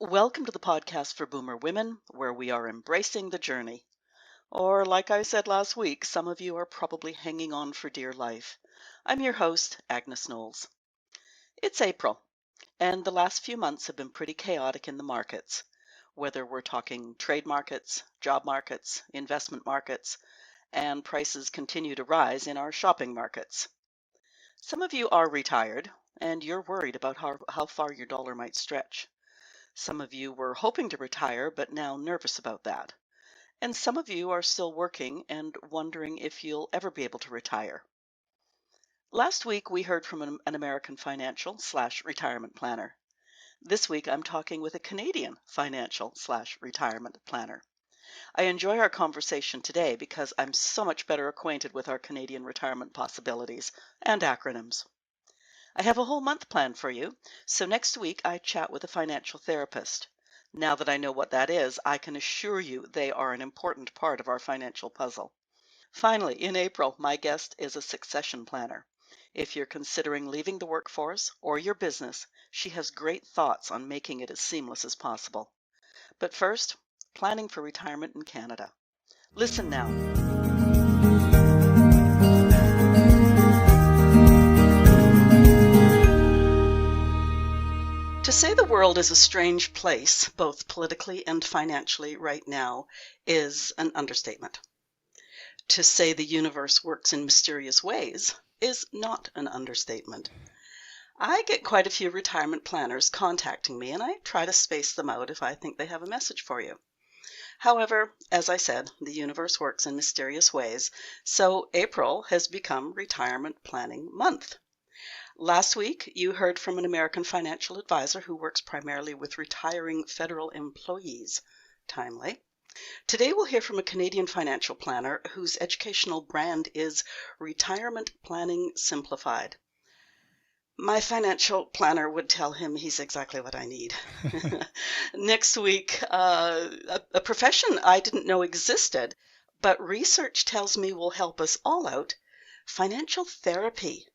Welcome to the podcast for Boomer Women, where we are embracing the journey. Or, like I said last week, some of you are probably hanging on for dear life. I'm your host, Agnes Knowles. It's April, and the last few months have been pretty chaotic in the markets, whether we're talking trade markets, job markets, investment markets, and prices continue to rise in our shopping markets. Some of you are retired, and you're worried about how far your dollar might stretch. Some of you were hoping to retire, but now nervous about that. And some of you are still working and wondering if you'll ever be able to retire. Last week, we heard from an American financial/retirement planner. This week, I'm talking with a Canadian financial/retirement planner. I enjoy our conversation today because I'm so much better acquainted with our Canadian retirement possibilities and acronyms. I have a whole month planned for you, so next week I chat with a financial therapist. Now that I know what that is, I can assure you they are an important part of our financial puzzle. Finally, in April, my guest is a succession planner. If you're considering leaving the workforce or your business, she has great thoughts on making it as seamless as possible. But first, planning for retirement in Canada. Listen now. To say the world is a strange place, both politically and financially right now, is an understatement. To say the universe works in mysterious ways is not an understatement. I get quite a few retirement planners contacting me, and I try to space them out if I think they have a message for you. However, as I said, the universe works in mysterious ways, so April has become Retirement Planning Month. Last week, you heard from an American financial advisor who works primarily with retiring federal employees. Timely. Today, we'll hear from a Canadian financial planner whose educational brand is Retirement Planning Simplified. My financial planner would tell him he's exactly what I need. Next week, a profession I didn't know existed, but research tells me will help us all out, financial therapy.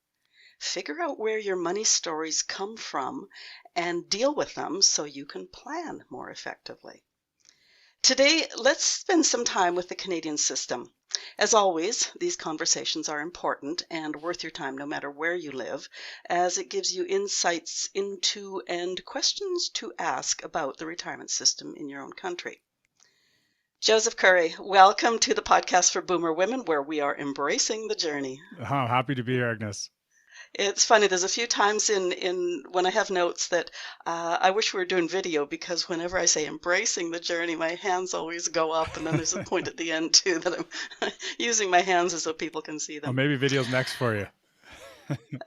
Figure out where your money stories come from and deal with them so you can plan more effectively. Today, let's spend some time with the Canadian system. As always, these conversations are important and worth your time no matter where you live, as it gives you insights into and questions to ask about the retirement system in your own country. Joseph Curry, welcome to the podcast for Boomer Women, where we are embracing the journey. Oh, happy to be here, Agnes. It's funny, there's a few times in when I have notes that I wish we were doing video, because whenever I say embracing the journey, my hands always go up, and then there's a point at the end too that I'm using my hands so people can see them. Well, maybe video's next for you.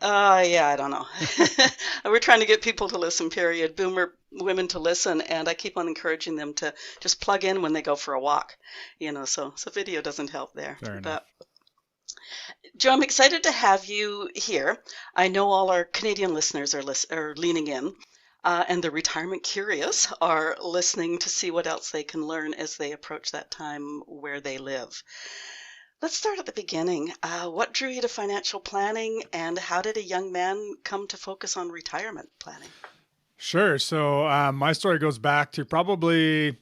Yeah, I don't know. We're trying to get people to listen, period. Boomer women to listen, and I keep on encouraging them to just plug in when they go for a walk, so video doesn't help there. Fair enough. Joe, I'm excited to have you here. I know all our Canadian listeners are leaning in, and the retirement curious are listening to see what else they can learn as they approach that time where they live. Let's start at the beginning. What drew you to financial planning, and how did a young man come to focus on retirement planning? Sure. So my story goes back to probably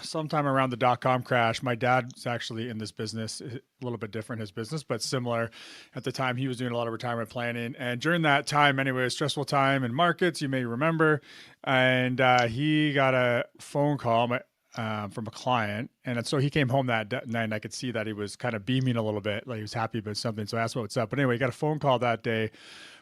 sometime around the dot-com crash. My dad's actually in this business, a little bit different, his business, but similar. At the time, he was doing a lot of retirement planning. And during that time, anyway, a stressful time in markets, you may remember. And he got a phone call from a client. And so he came home that night, and I could see that he was kind of beaming a little bit, like he was happy about something. So I asked what's up. But anyway, he got a phone call that day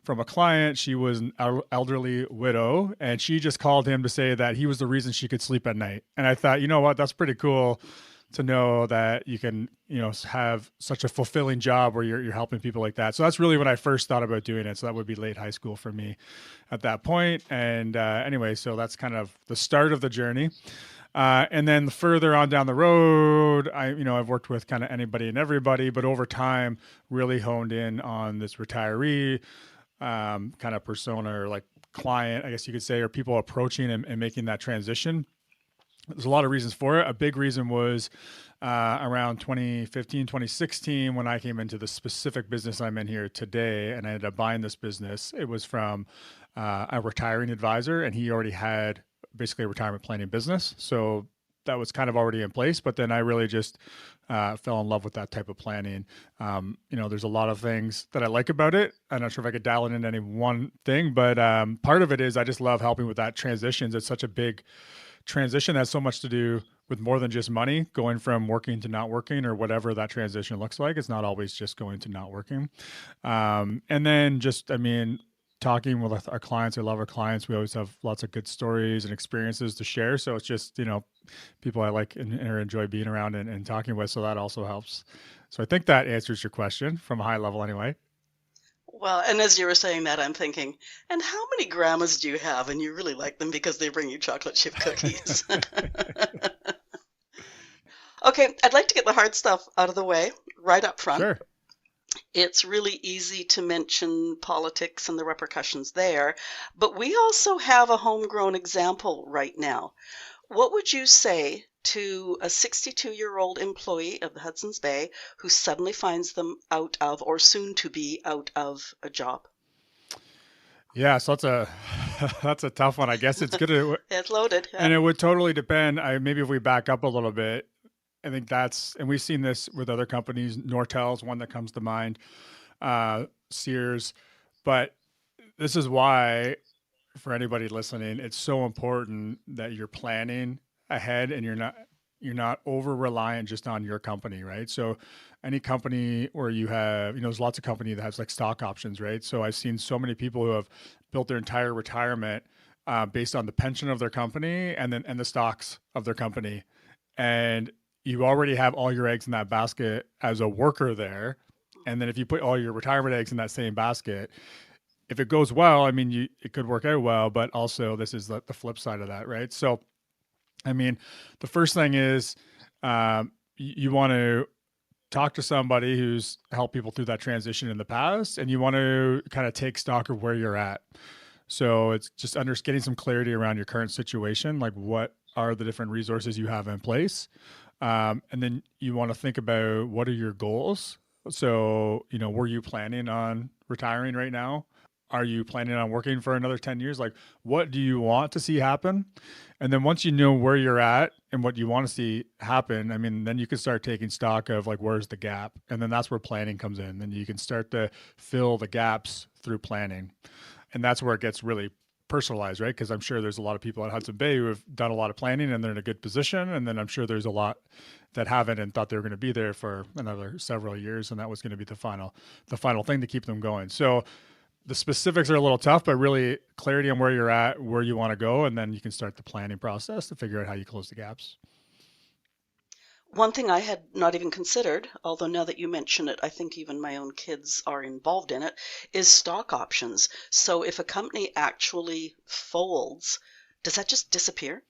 from a client. She was an elderly widow, and she just called him to say that he was the reason she could sleep at night. And I thought, you know what, that's pretty cool to know that you can, have such a fulfilling job where you're helping people like that. So that's really when I first thought about doing it. So that would be late high school for me at that point. And anyway, so that's kind of the start of the journey. And then further on down the road, I've worked with kind of anybody and everybody, but over time really honed in on this retiree kind of persona, or like client, I guess you could say, or people approaching and making that transition. There's a lot of reasons for it. A big reason was around 2015, 2016, when I came into the specific business I'm in here today, and I ended up buying this business. It was from a retiring advisor, and he already had basically a retirement planning business. So that was kind of already in place, but then I really just fell in love with that type of planning. There's a lot of things that I like about it. I'm not sure if I could dial it into any one thing, but part of it is I just love helping with that transitions. It's such a big transition that has so much to do with more than just money, going from working to not working or whatever that transition looks like. It's not always just going to not working. And then talking with our clients, I love our clients. We always have lots of good stories and experiences to share. So it's just, people I like and enjoy being around and talking with. So that also helps. So I think that answers your question from a high level anyway. Well, and as you were saying that, I'm thinking, and how many grandmas do you have? And you really like them because they bring you chocolate chip cookies. Okay, I'd like to get the hard stuff out of the way right up front. Sure. It's really easy to mention politics and the repercussions there, but we also have a homegrown example right now. What would you say to a 62-year-old employee of the Hudson's Bay who suddenly finds them out of or soon to be out of a job? Yeah, so that's a tough one. I guess it's good to, It's loaded. and it would totally depend. Maybe if we back up a little bit, I think and we've seen this with other companies. Nortel is one that comes to mind, Sears, but this is why, for anybody listening, it's so important that you're planning ahead and you're not over reliant just on your company, right? So any company where you have, there's lots of company that has like stock options, right? So I've seen so many people who have built their entire retirement based on the pension of their company and the stocks of their company. And you already have all your eggs in that basket as a worker there. And then if you put all your retirement eggs in that same basket, if it goes well, it could work out well, but also this is the flip side of that, right? So, the first thing is you want to talk to somebody who's helped people through that transition in the past, and you want to kind of take stock of where you're at. So it's just getting some clarity around your current situation, like what are the different resources you have in place. And then you want to think about what are your goals. So, were you planning on retiring right now? Are you planning on working for another 10 years? Like, what do you want to see happen? And then once you know where you're at and what you want to see happen, then you can start taking stock of like, where's the gap? And then that's where planning comes in. Then you can start to fill the gaps through planning. And that's where it gets really personalized, right? Because I'm sure there's a lot of people at Hudson Bay who have done a lot of planning and they're in a good position. And then I'm sure there's a lot that haven't and thought they were going to be there for another several years. And that was going to be the final thing to keep them going. So the specifics are a little tough, but really clarity on where you're at, where you want to go, and then you can start the planning process to figure out how you close the gaps. One thing I had not even considered, although now that you mention it, I think even my own kids are involved in it, is stock options. So if a company actually folds, does that just disappear?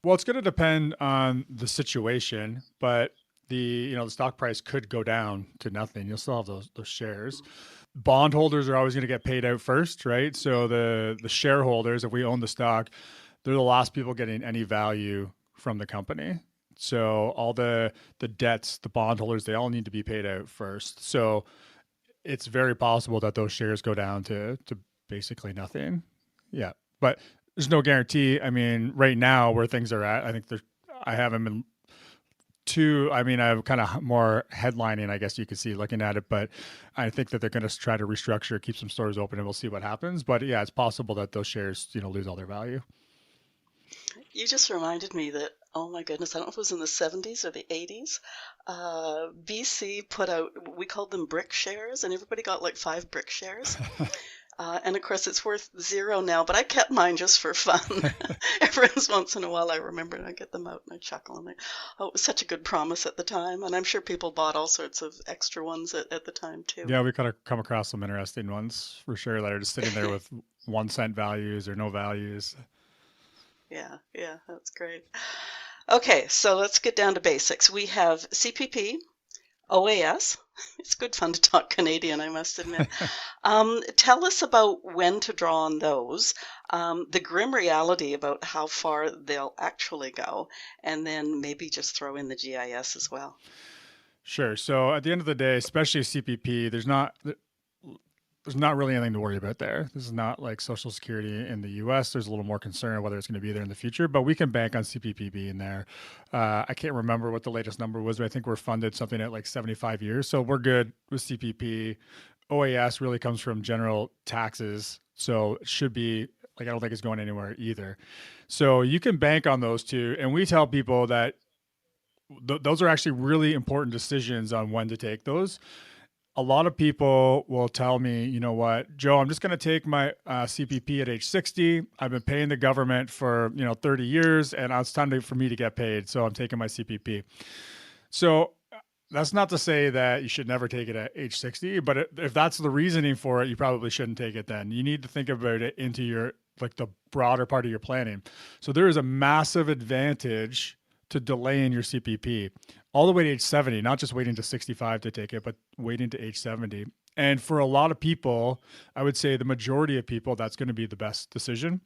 Well, it's going to depend on the situation, but the stock price could go down to nothing. You'll still have those shares. Bondholders are always going to get paid out first, right? So the shareholders, if we own the stock, they're the last people getting any value from the company. So all the debts, the bondholders, they all need to be paid out first. So it's very possible that those shares go down to basically nothing. Yeah, but there's no guarantee. Right now where things are at, I think I haven't been I'm kind of more headlining, I guess you could see looking at it, but I think that they're going to try to restructure, keep some stores open, and we'll see what happens. But yeah, it's possible that those shares, lose all their value. You just reminded me that, oh my goodness, I don't know if it was in the 70s or the 80s. BC put out, we called them brick shares, and everybody got like 5 brick shares. And of course, it's worth 0 now, but I kept mine just for fun. Every once in a while, I remember and I get them out and I chuckle. And it was such a good promise at the time. And I'm sure people bought all sorts of extra ones at the time, too. Yeah, we could have come across some interesting ones for sure that are just sitting there with 1 cent values or no values. Yeah, that's great. Okay, so let's get down to basics. We have CPP, OAS. It's good fun to talk Canadian, I must admit. Tell us about when to draw on those, the grim reality about how far they'll actually go, and then maybe just throw in the GIS as well. Sure. So at the end of the day, especially CPP, there's not there's not really anything to worry about there. This is not like Social Security in the US. There's a little more concern whether it's going to be there in the future, but we can bank on CPP being there. I can't remember what the latest number was, but I think we're funded something at like 75 years. So we're good with CPP. OAS really comes from general taxes. So it should be like, I don't think it's going anywhere either. So you can bank on those two. And we tell people that those are actually really important decisions on when to take those. A lot of people will tell me, you know what, Joe, I'm just going to take my CPP at age 60. I've been paying the government for 30 years, and it's time for me to get paid. So I'm taking my CPP. So that's not to say that you should never take it at age 60, but if that's the reasoning for it, you probably shouldn't take it then. You need to think about it into your, like, the broader part of your planning. So there is a massive advantage to delaying your CPP all the way to age 70, not just waiting to 65 to take it, but waiting to age 70. And for a lot of people, I would say the majority of people, that's going to be the best decision.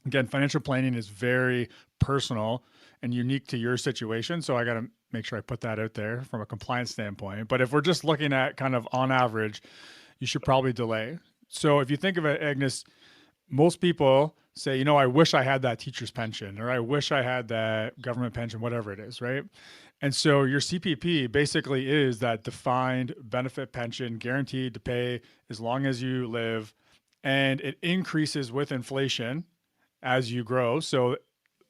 Again, financial planning is very personal and unique to your situation. So I got to make sure I put that out there from a compliance standpoint. But if we're just looking at kind of on average, you should probably delay. So if you think of it, Agnes, most people say, I wish I had that teacher's pension, or I wish I had that government pension, whatever it is, right? And so your CPP basically is that defined benefit pension guaranteed to pay as long as you live, and it increases with inflation as you grow. So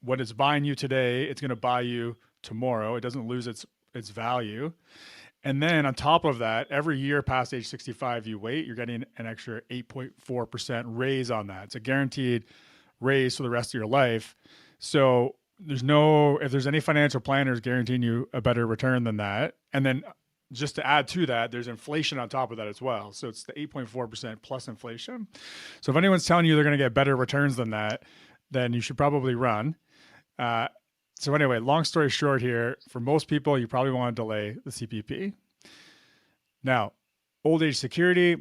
what it's buying you today, it's going to buy you tomorrow. It doesn't lose its value. And then on top of that, every year past age 65, you wait, you're getting an extra 8.4% raise on that. It's a guaranteed raise for the rest of your life. So if there's any financial planners guaranteeing you a better return than that. And then just to add to that, there's inflation on top of that as well. So it's the 8.4% plus inflation. So if anyone's telling you they're going to get better returns than that, then you should probably run. So anyway, long story short here, for most people, you probably want to delay the CPP. Now, old age security,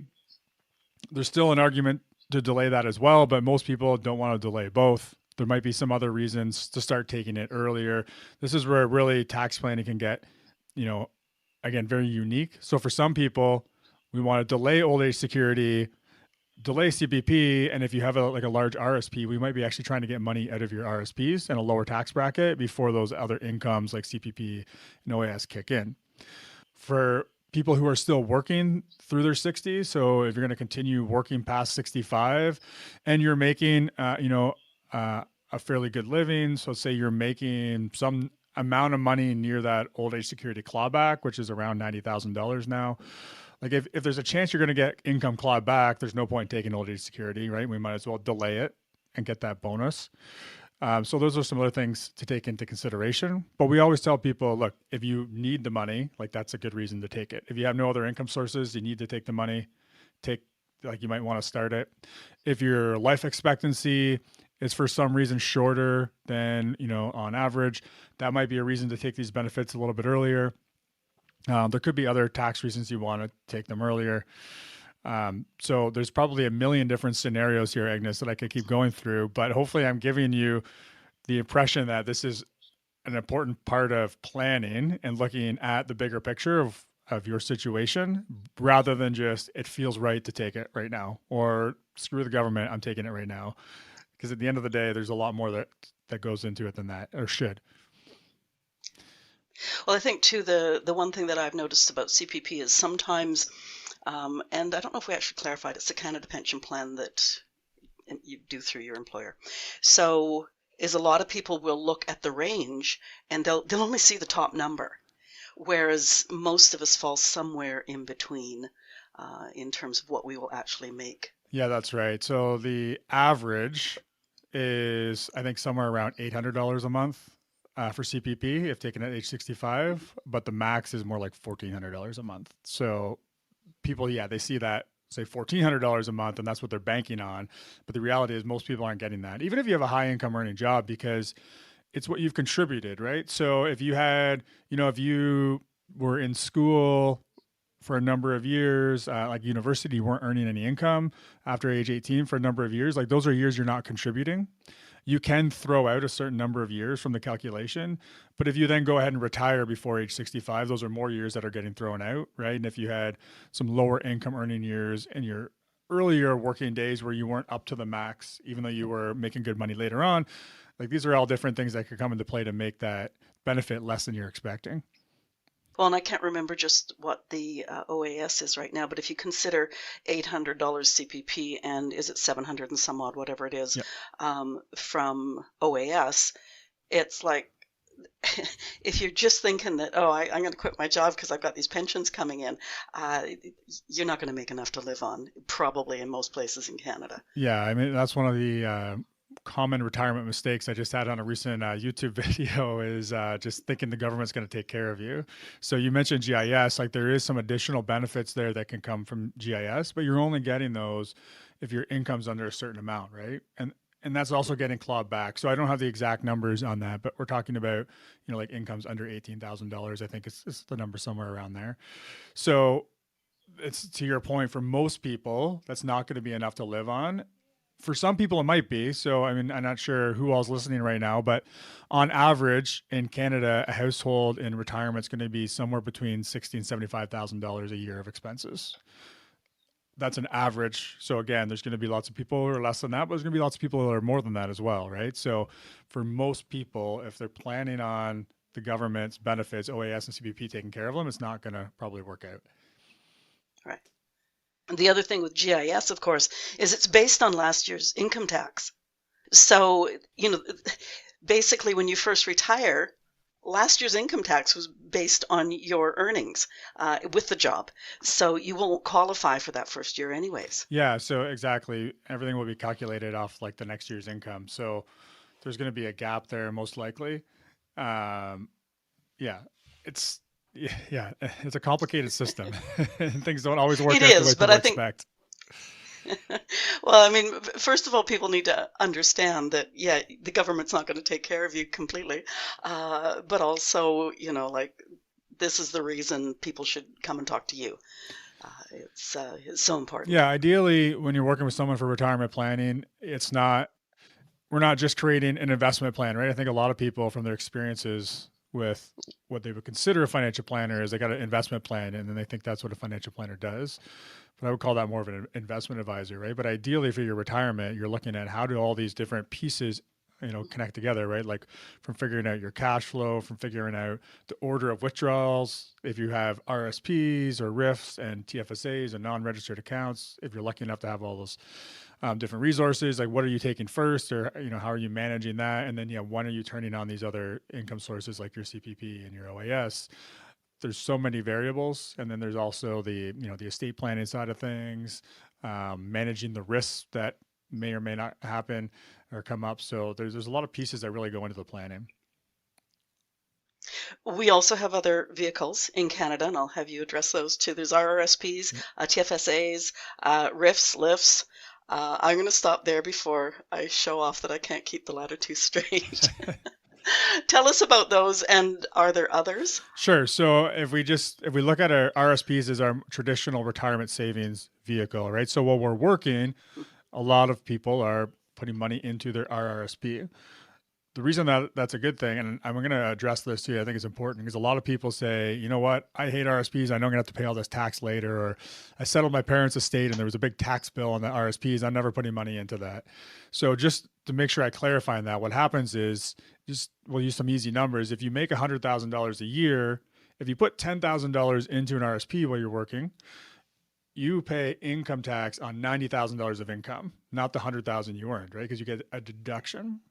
there's still an argument to delay that as well, but most people don't want to delay both. There might be some other reasons to start taking it earlier. This is where really tax planning can get, again, very unique. So for some people, we want to delay old age security, delay CPP, and if you have a large RSP, we might be actually trying to get money out of your RSPs and a lower tax bracket before those other incomes like CPP and OAS kick in. For people who are still working through their 60s, so if you're going to continue working past 65 and you're making, a fairly good living, so say you're making some amount of money near that old age security clawback, which is around $90,000 now. Like if there's a chance you're going to get income clawed back, there's no point taking old age security, right? We might as well delay it and get that bonus. So those are some other things to take into consideration. But we always tell people, look, if you need the money, like that's a good reason to take it. If you have no other income sources, you need to take the money, you might want to start it. If your life expectancy is for some reason shorter than, on average, that might be a reason to take these benefits a little bit earlier. There could be other tax reasons you want to take them earlier. So there's probably a million different scenarios here, Agnes, that I could keep going through, but hopefully I'm giving you the impression that this is an important part of planning and looking at the bigger picture of your situation rather than just, it feels right to take it right now, or screw the government, I'm taking it right now. Because at the end of the day, there's a lot more that goes into it than that, or should. Well, I think too, the one thing that I've noticed about CPP is sometimes, and I don't know if we actually clarified, it's the Canada pension plan that you do through your employer. So is a lot of people will look at the range and they'll only see the top number, whereas most of us fall somewhere in between in terms of what we will actually make. Yeah, that's right. So the average is, I think, somewhere around $800 a month for CPP if taken at age 65, but the max is more like $1,400 a month. So people, they see that, say $1,400 a month, and that's what they're banking on. But the reality is most people aren't getting that, even if you have a high income earning job, because it's what you've contributed, right? So if you had, if you were in school for a number of years, like university, you weren't earning any income after age 18 for a number of years, like those are years you're not contributing. You can throw out a certain number of years from the calculation, but if you then go ahead and retire before age 65, those are more years that are getting thrown out, right? And if you had some lower income earning years and you're earlier working days where you weren't up to the max, even though you were making good money later on. Like these are all different things that could come into play to make that benefit less than you're expecting. Well, and I can't remember just what the OAS is right now, but if you consider $800 CPP and is it 700 and some odd, whatever it is, Yep. from OAS, it's like if you're just thinking that, oh, I'm going to quit my job because I've got these pensions coming in, you're not going to make enough to live on, probably in most places in Canada. Yeah, I mean that's one of the common retirement mistakes I just had on a recent YouTube video is just thinking the government's going to take care of you. So you mentioned GIS, like there is some additional benefits there that can come from GIS, but you're only getting those if your income's under a certain amount, right? And that's also getting clawed back. So I don't have the exact numbers on that, but we're talking about, like incomes under $18,000. I think it's the number somewhere around there. So it's to your point, for most people, that's not going to be enough to live on. For some people, it might be. So, I mean, I'm not sure who all's listening right now, but on average in Canada, a household in retirement is going to be somewhere between $60,000 and $75,000 a year of expenses. That's an average. So again, there's going to be lots of people who are less than that, but there's going to be lots of people who are more than that as well, right? So for most people, if they're planning on the government's benefits, OAS and CPP taking care of them, it's not going to probably work out. Right. And the other thing with GIS, of course, is it's based on last year's income tax. So, basically when you first retire, last year's income tax was based on your earnings with the job. So you won't qualify for that first year anyways. Yeah, so exactly. Everything will be calculated off like the next year's income. So there's going to be a gap there most likely. Yeah, it's it's a complicated system. And things don't always work It out the way is, but people I think, expect. well, I mean, first of all, people need to understand that, yeah, the government's not going to take care of you completely. But also, like, this is the reason people should come and talk to you. It's so important. Yeah, ideally, when you're working with someone for retirement planning, we're not just creating an investment plan, right? I think a lot of people from their experiences with what they would consider a financial planner is they got an investment plan and then they think that's what a financial planner does. But I would call that more of an investment advisor, right? But ideally for your retirement, you're looking at how do all these different pieces connect together, right? Like from figuring out your cash flow, from figuring out the order of withdrawals, if you have RRSPs or RIFs and TFSAs and non-registered accounts, if you're lucky enough to have all those different resources, like what are you taking first, or how are you managing that, and then when are you turning on these other income sources like your CPP and your OAS. There's so many variables, and then there's also the the estate planning side of things, managing the risks that may or may not happen or come up. So there's a lot of pieces that really go into the planning. We also have other vehicles in Canada, and I'll have you address those too. There's RRSPs, TFSAs, RIFs, LIFs. I'm going to stop there before I show off that I can't keep the latter two straight. Tell us about those, and are there others? Sure. So if we look at our RSPs as our traditional retirement savings vehicle, right? So while we're working, a lot of people are putting money into their RRSP. The reason that that's a good thing, and I'm going to address this too, I think it's important because a lot of people say, you know what, I hate RSPs. I know I'm going to have to pay all this tax later, or I settled my parents' estate and there was a big tax bill on the RSPs. I'm never putting money into that. So just to make sure I clarify that, what happens is we'll use some easy numbers. If you make $100,000 a year, if you put $10,000 into an RSP while you're working, you pay income tax on $90,000 of income, not the $100,000 you earned, right? Because you get a deduction.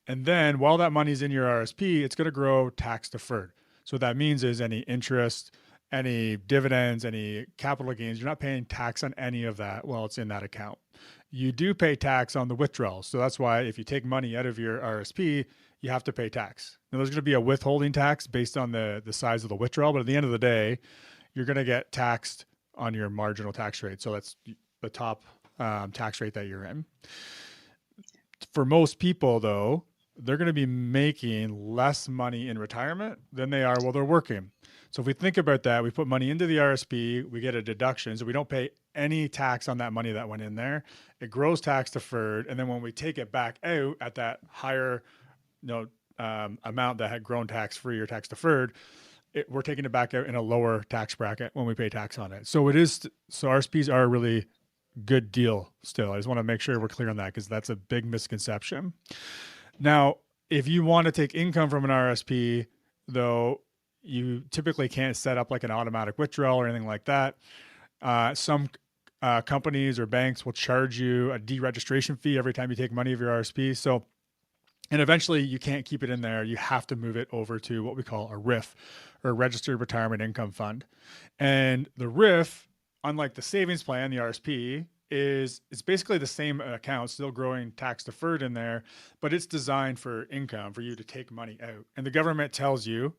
And then while that money's in your RSP, it's going to grow tax deferred. So what that means is any interest, any dividends, any capital gains, you're not paying tax on any of that while it's in that account. You do pay tax on the withdrawals. So that's why if you take money out of your RSP, you have to pay tax. Now there's going to be a withholding tax based on the size of the withdrawal, but at the end of the day, you're going to get taxed on your marginal tax rate. So that's the top tax rate that you're in. For most people though, they're going to be making less money in retirement than they are while they're working. So if we think about that, we put money into the RSP, we get a deduction. So we don't pay any tax on that money that went in there. It grows tax deferred. And then when we take it back out at that higher amount that had grown tax free or tax deferred, we're taking it back out in a lower tax bracket when we pay tax on it. So RSPs are really good deal still. I just want to make sure we're clear on that because that's a big misconception. Now, if you want to take income from an RSP, though, you typically can't set up like an automatic withdrawal or anything like that. Some companies or banks will charge you a deregistration fee every time you take money of your RSP. So, and eventually you can't keep it in there. You have to move it over to what we call a RIF, or Registered Retirement Income Fund. And the RIF, unlike the savings plan, the RSP, it's basically the same account, still growing tax deferred in there, but it's designed for income, for you to take money out. And the government tells you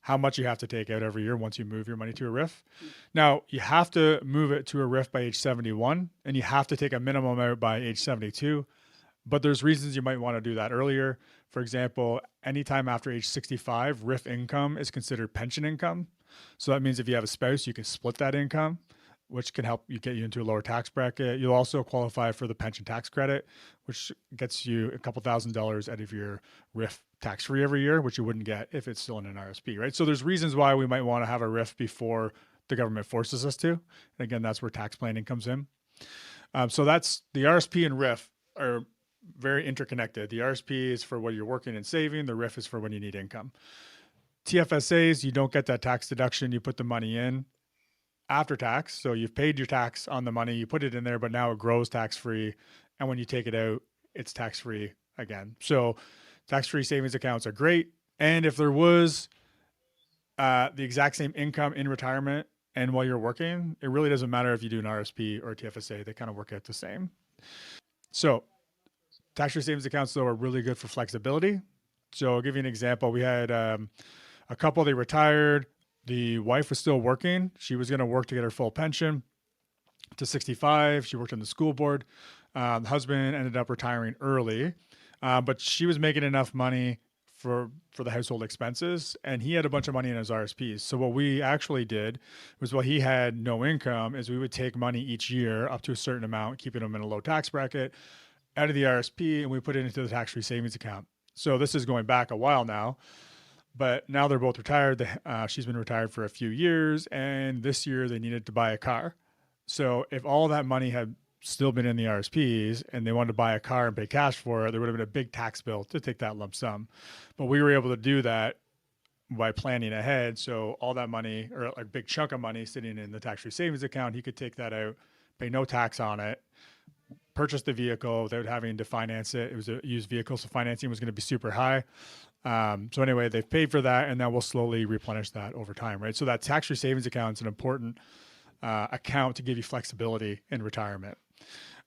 how much you have to take out every year once you move your money to a RIF. Now, you have to move it to a RIF by age 71, and you have to take a minimum out by age 72. But there's reasons you might want to do that earlier. For example, anytime after age 65, RIF income is considered pension income. So that means if you have a spouse, you can split that income, which can help you get you into a lower tax bracket. You'll also qualify for the pension tax credit, which gets you a couple $1,000s out of your RIF tax-free every year, which you wouldn't get if it's still in an RSP, right? So there's reasons why we might want to have a RIF before the government forces us to. And again, that's where tax planning comes in. So that's the RSP and RIF are very interconnected. The RSP is for when you're working and saving. The RIF is for when you need income. TFSAs, you don't get that tax deduction. You put the money in after tax. So you've paid your tax on the money, you put it in there, but now it grows tax-free. And when you take it out, it's tax-free again. So tax-free savings accounts are great. And if there was the exact same income in retirement and while you're working, it really doesn't matter if you do an RSP or a TFSA. They kind of work out the same. So tax-free savings accounts, though, are really good for flexibility. So I'll give you an example. We had a couple, they retired. The wife was still working. She was going to work to get her full pension to 65. She worked on the school board. The husband ended up retiring early, but she was making enough money for the household expenses, and he had a bunch of money in his RSPs. So what we actually did was, while he had no income, is we would take money each year up to a certain amount, keeping them in a low tax bracket, out of the RSP, and we put it into the tax-free savings account. So this is going back a while now, but now they're both retired. She's been retired for a few years, and this year they needed to buy a car. So if all that money had still been in the RSPs and they wanted to buy a car and pay cash for it, there would have been a big tax bill to take that lump sum. But we were able to do that by planning ahead. So all that money, or a big chunk of money sitting in the tax-free savings account, he could take that out, pay no tax on it, purchase the vehicle without having to finance it. It was a used vehicle, so financing was going to be super high. So anyway, they've paid for that, and now we'll slowly replenish that over time, right? So that tax-free savings account is an important account to give you flexibility in retirement.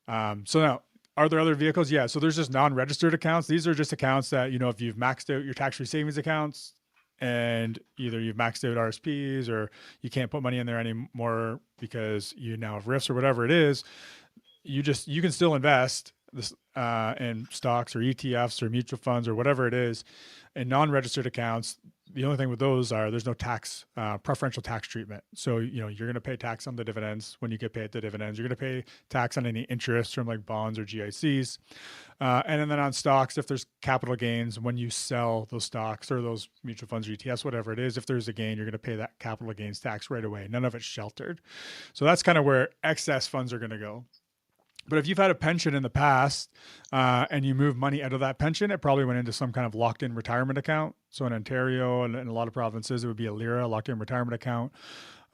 So now, are there other vehicles? Yeah. So there's just non-registered accounts. These are just accounts that, if you've maxed out your tax-free savings accounts, and either you've maxed out RSPs or you can't put money in there anymore because you now have RIFs or whatever it is, you can still invest this in stocks or ETFs or mutual funds or whatever it is in non-registered accounts. The only thing with those there's no tax, preferential tax treatment. So, you're going to pay tax on the dividends when you get paid the dividends. You're going to pay tax on any interest from like bonds or GICs. And then on stocks, if there's capital gains, when you sell those stocks or those mutual funds or ETFs, whatever it is, if there's a gain, you're going to pay that capital gains tax right away. None of it's sheltered. So that's kind of where excess funds are going to go. But if you've had a pension in the past and you move money out of that pension, it probably went into some kind of locked-in retirement account. So in Ontario and in a lot of provinces, it would be a LIRA, locked-in retirement account.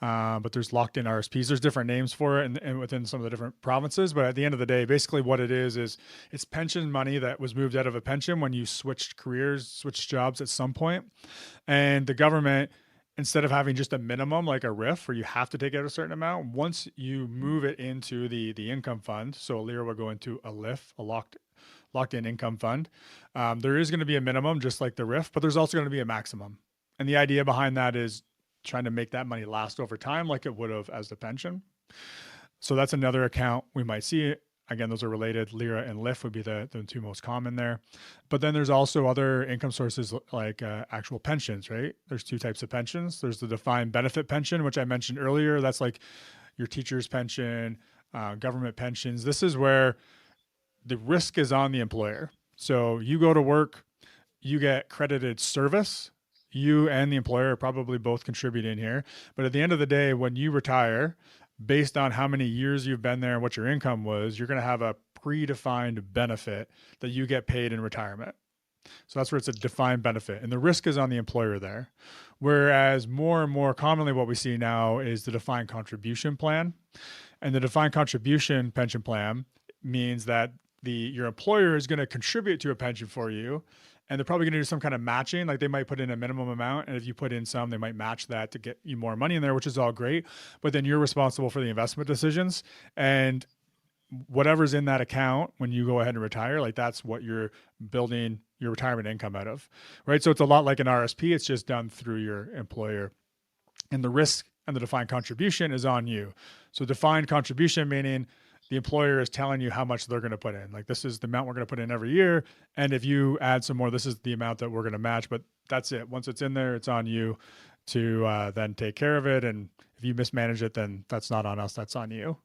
But there's locked-in RSPs. There's different names for it and within some of the different provinces. But at the end of the day, basically what it is it's pension money that was moved out of a pension when you switched careers, switched jobs at some point. And the government, instead of having just a minimum like a RIF where you have to take out a certain amount, once you move it into the income fund, so a LIRA will go into a LIF, a locked-in income fund, there is going to be a minimum just like the RIF, but there's also going to be a maximum. And the idea behind that is trying to make that money last over time like it would have as the pension. So that's another account we might see. Again, those are related. LIRA and LIF would be the two most common there. But then there's also other income sources like actual pensions, right? There's two types of pensions. There's the defined benefit pension, which I mentioned earlier. That's like your teacher's pension, government pensions. This is where the risk is on the employer. So you go to work, you get credited service. You and the employer are probably both contributing here. But at the end of the day, when you retire, based on how many years you've been there and what your income was, you're going to have a predefined benefit that you get paid in retirement. So that's where it's a defined benefit. And the risk is on the employer there. Whereas more and more commonly, what we see now is the defined contribution plan. And the defined contribution pension plan means that your employer is going to contribute to a pension for you. And they're probably going to do some kind of matching. Like they might put in a minimum amount. And if you put in some, they might match that to get you more money in there, which is all great. But then you're responsible for the investment decisions. And whatever's in that account when you go ahead and retire, like that's what you're building your retirement income out of, right? So it's a lot like an RSP. It's just done through your employer. And the risk and the defined contribution is on you. So defined contribution meaning the employer is telling you how much they're going to put in. Like this is the amount we're going to put in every year. And if you add some more, this is the amount that we're going to match. But that's it. Once it's in there, it's on you to then take care of it. And if you mismanage it, then that's not on us. That's on you.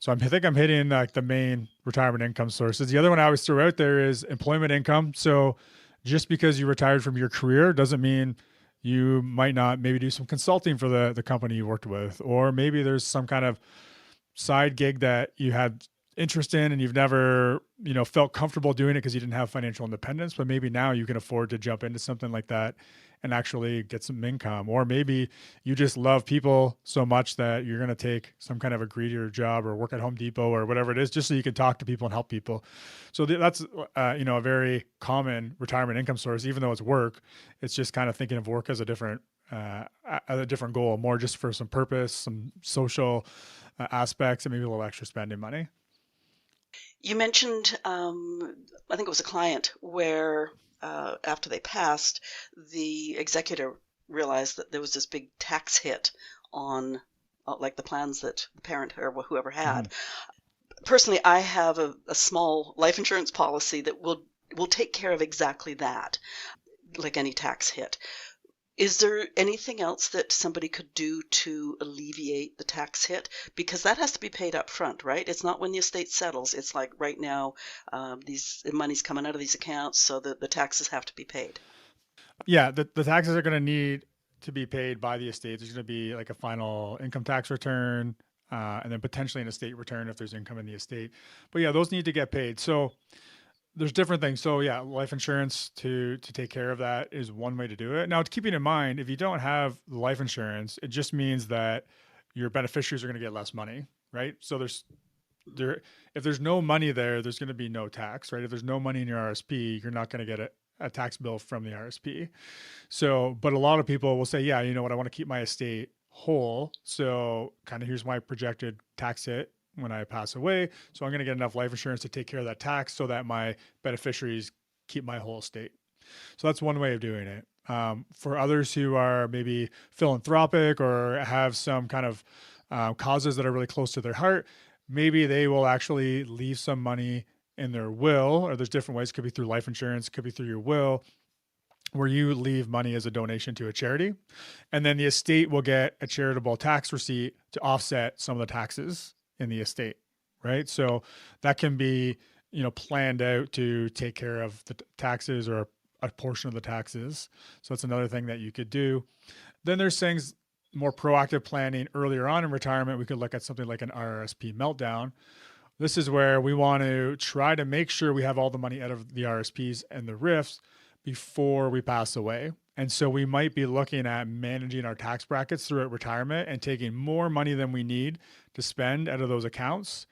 So I think I'm hitting like the main retirement income sources. The other one I always throw out there is employment income. So just because you retired from your career doesn't mean you might not maybe do some consulting for the company you worked with, or maybe there's some kind of side gig that you had interest in and you've never, felt comfortable doing it because you didn't have financial independence, but maybe now you can afford to jump into something like that and actually get some income. Or maybe you just love people so much that you're going to take some kind of a greedier job or work at Home Depot or whatever it is, just so you can talk to people and help people. So that's, a very common retirement income source, even though it's work. It's just kind of thinking of work as a different goal, more just for some purpose, some social aspects, and maybe a little extra spending money. You mentioned, I think it was a client where after they passed, the executor realized that there was this big tax hit on like the plans that the parent or whoever had. Mm-hmm. Personally, I have a small life insurance policy that will take care of exactly that, like any tax hit. Is there anything else that somebody could do to alleviate the tax hit? Because that has to be paid up front, right? It's not when the estate settles. It's like right now, these money's coming out of these accounts, so the taxes have to be paid. Yeah, the taxes are going to need to be paid by the estate. There's going to be like a final income tax return, and then potentially an estate return if there's income in the estate. But yeah, those need to get paid. So there's different things. So yeah, life insurance to take care of that is one way to do it. Now, keeping in mind, if you don't have life insurance, it just means that your beneficiaries are going to get less money, right? So if there's no money there, there's going to be no tax, right? If there's no money in your RSP, you're not going to get a tax bill from the RSP. So, but a lot of people will say, yeah, you know what, I want to keep my estate whole. So kind of here's my projected tax hit when I pass away. So I'm going to get enough life insurance to take care of that tax so that my beneficiaries keep my whole estate. So that's one way of doing it. For others who are maybe philanthropic or have some kind of causes that are really close to their heart, maybe they will actually leave some money in their will, or there's different ways. It could be through life insurance, it could be through your will, where you leave money as a donation to a charity. And then the estate will get a charitable tax receipt to offset some of the taxes in the estate, right? So that can be, planned out to take care of the taxes or a portion of the taxes. So that's another thing that you could do. Then there's things, more proactive planning earlier on in retirement. We could look at something like an RRSP meltdown. This is where we want to try to make sure we have all the money out of the RSPs and the RIFs before we pass away. And so we might be looking at managing our tax brackets throughout retirement and taking more money than we need to spend out of those accounts,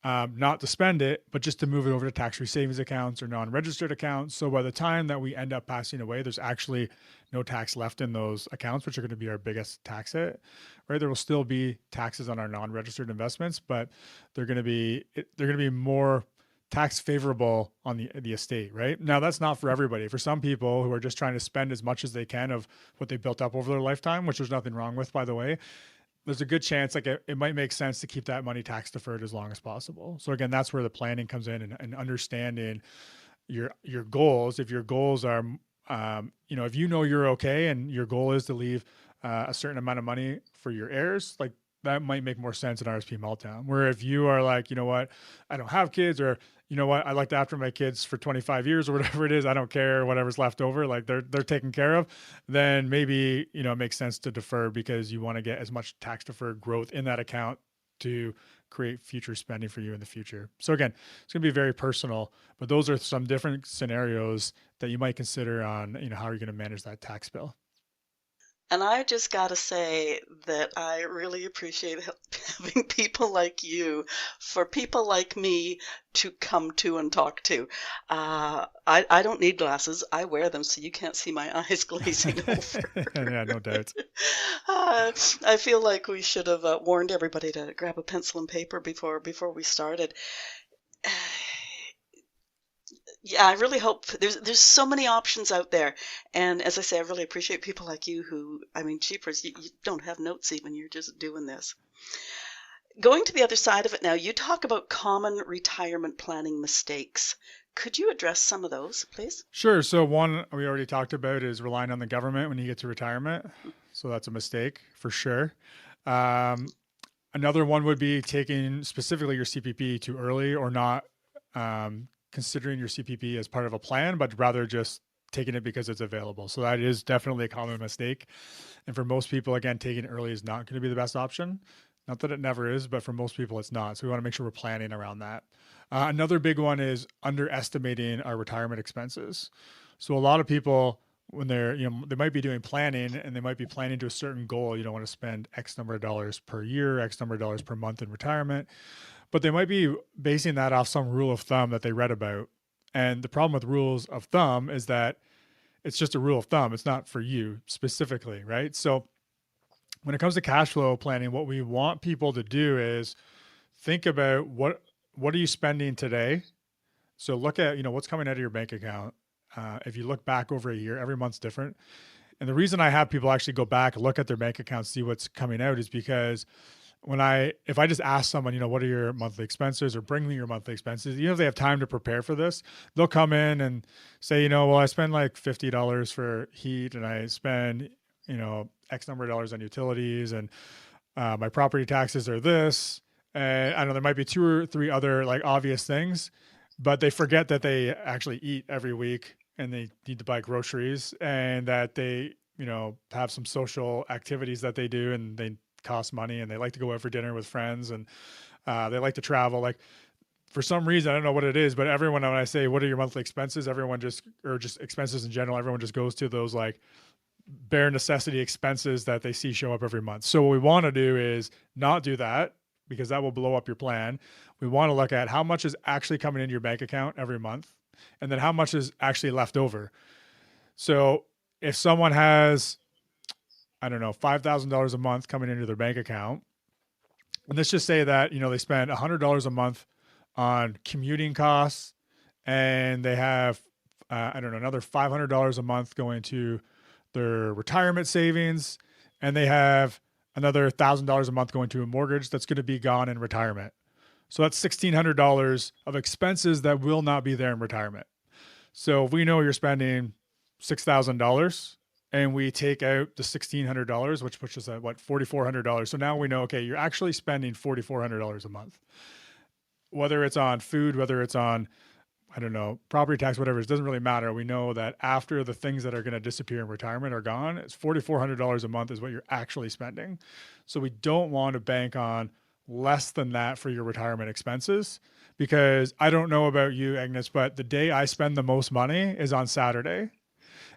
not to spend it, but just to move it over to tax-free savings accounts or non-registered accounts. So by the time that we end up passing away, there's actually no tax left in those accounts, which are going to be our biggest tax hit, right? There will still be taxes on our non-registered investments, but they're going to be more tax favorable on the estate, right? Now, that's not for everybody. For some people who are just trying to spend as much as they can of what they built up over their lifetime, which there's nothing wrong with, by the way, there's a good chance like it might make sense to keep that money tax deferred as long as possible. So again, that's where the planning comes in and understanding your goals. If your goals are, if you're okay and your goal is to leave a certain amount of money for your heirs, like that might make more sense in RSP meltdown. Where if you are like, you know what, I don't have kids, or you know what, I looked after my kids for 25 years or whatever it is, I don't care, whatever's left over, like they're taken care of, then maybe, you know, it makes sense to defer because you want to get as much tax deferred growth in that account to create future spending for you in the future. So again, it's going to be very personal, but those are some different scenarios that you might consider on, you know, how are you going to manage that tax bill. And I just got to say that I really appreciate having people like you, for people like me to come to and talk to. I don't need glasses. I wear them so you can't see my eyes glazing over. Yeah, no doubt. I feel like we should have warned everybody to grab a pencil and paper before we started. Yeah, I really hope there's so many options out there. And as I say, I really appreciate people like you who, I mean, jeepers, you don't have notes even, you're just doing this. Going to the other side of it now, you talk about common retirement planning mistakes. Could you address some of those, please? Sure. So one we already talked about is relying on the government when you get to retirement. So that's a mistake for sure. Another one would be taking specifically your CPP too early, or not considering your CPP as part of a plan, but rather just taking it because it's available. So that is definitely a common mistake. And for most people, again, taking it early is not going to be the best option. Not that it never is, but for most people, it's not. So we want to make sure we're planning around that. Another big one is underestimating our retirement expenses. So a lot of people, when they're, you know, they might be doing planning and they might be planning to a certain goal. You don't want to spend X number of dollars per year, X number of dollars per month in retirement, but they might be basing that off some rule of thumb that they read about. And the problem with rules of thumb is that it's just a rule of thumb. It's not for you specifically, right? So when it comes to cash flow planning, what we want people to do is think about what are you spending today. So look at, you know, what's coming out of your bank account. If you look back over a year, every month's different. And the reason I have people actually go back and look at their bank account, see what's coming out, is because if I just ask someone, you know, what are your monthly expenses, or bring me your monthly expenses, even if they have time to prepare for this, they'll come in and say, you know, well, I spend like $50 for heat, and I spend, you know, X number of dollars on utilities, and my property taxes are this. And I don't know, there might be 2 or 3 other like obvious things, but they forget that they actually eat every week and they need to buy groceries, and that they, you know, have some social activities that they do and they cost money, and they like to go out for dinner with friends, and they like to travel. Like for some reason, I don't know what it is, but everyone, when I say, what are your monthly expenses? Everyone or just expenses in general, everyone just goes to those like bare necessity expenses that they see show up every month. So what we want to do is not do that, because that will blow up your plan. We want to look at how much is actually coming into your bank account every month, and then how much is actually left over. So if someone has, I don't know, $5,000 a month coming into their bank account, and let's just say that, you know, they spend $100 a month on commuting costs, and they have, I don't know, another $500 a month going to their retirement savings, and they have another $1,000 a month going to a mortgage that's going to be gone in retirement. So that's $1,600 of expenses that will not be there in retirement. So if we know you're spending $6,000 and we take out the $1,600, which puts us at what, $4,400. So now we know, okay, you're actually spending $4,400 a month. Whether it's on food, whether it's on, I don't know, property tax, whatever, it doesn't really matter. We know that after the things that are going to disappear in retirement are gone, it's $4,400 a month is what you're actually spending. So we don't want to bank on less than that for your retirement expenses, because I don't know about you, Agnes, but the day I spend the most money is on Saturday.